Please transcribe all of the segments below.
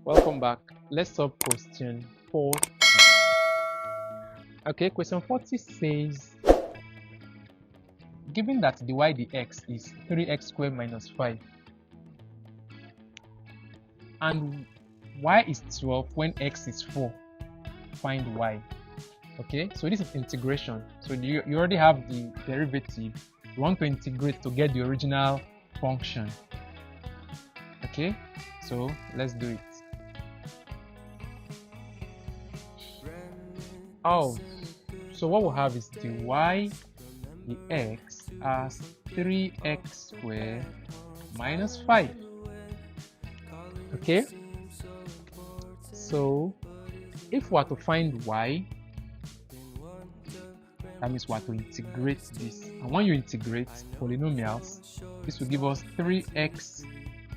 Welcome back. Let's solve question 40. Okay, question 40 says, given that the y dx is 3x squared minus 5 and y is 12 when x is 4, find y. Okay, so this is integration. So you already have the derivative. You want to integrate to get the original function. Okay, so let's do it. Oh, so what we'll have is the y, the x as 3x squared minus 5. Okay, so if we are to find y, that means we are to integrate this. And when you integrate polynomials, this will give us 3x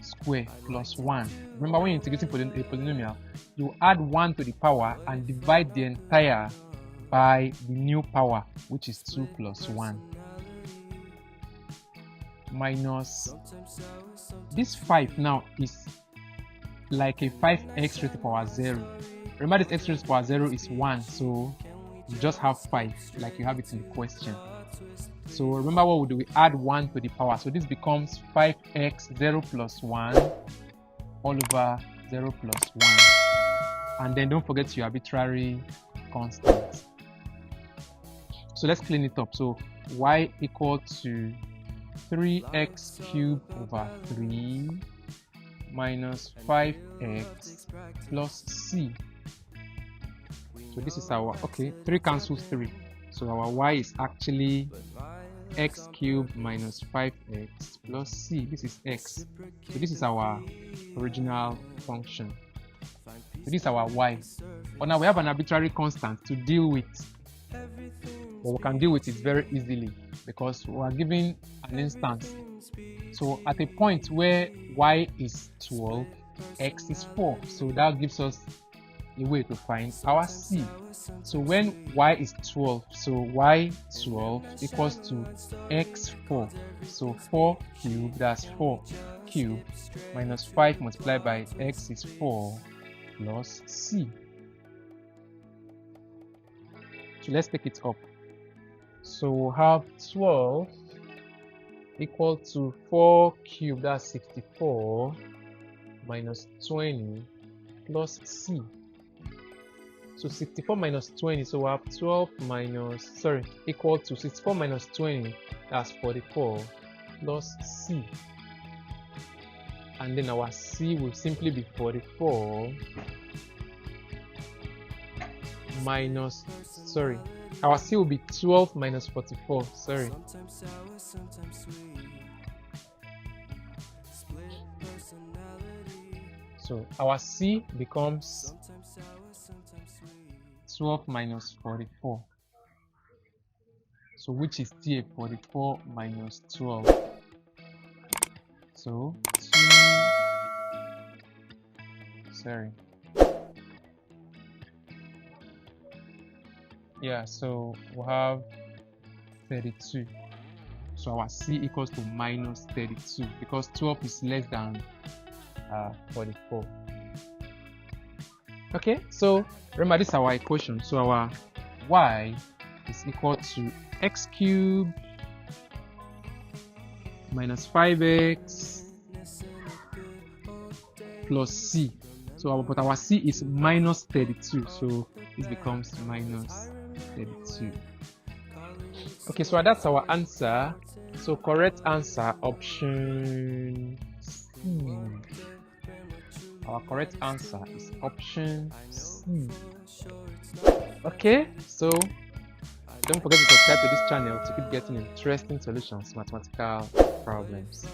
squared plus 1. Remember, when you're integrating a polynomial, you add 1 to the power and divide the entire by the new power, which is 2 plus 1. Minus this 5 now is like a 5x raised to the power 0. Remember, this x raised to the power 0 is 1, so you just have 5 like you have it in the question. So remember, what we do? We add 1 to the power, so this becomes 5x 0 plus 1 all over 0 plus 1, and then don't forget your arbitrary constant. So let's clean it up. So y equal to 3x cubed over 3 minus 5x plus c. So this is our, okay, 3 cancels 3. So our y is actually x cubed minus 5x plus c. This is x. So this is our original function. So this is our y. But now we have an arbitrary constant to deal with. But we can deal with it very easily because we are given an instance. So at a point where y is 12, x is 4. So that gives us a way to find our c. So when y is 12, so y 12 equals to x 4. So 4 cubed, that's 4 cubed, minus 5 multiplied by x is 4 plus c. So let's take it up. So we'll have 12 equal to 4 cubed, that's 64, minus 20 plus c. So 64 minus 20, so we have 12 minus, equal to 64 minus 20, that's 44, plus c. And then our c will simply be 44 minus, our c will be 12 minus 44, So our c becomes 12 minus 44. So which is still 44 minus 12. So 2, yeah, so we'll have 32. So our c equals to minus 32 because 12 is less than 44. Okay, so remember, this is our equation. So our y is equal to x cubed minus 5x plus c. So but our c is minus 32, so this becomes minus 32. Okay, so that's our answer. So correct answer, option C. Our correct answer is option C. Okay, so don't forget to subscribe to this channel to keep getting interesting solutions, mathematical problems.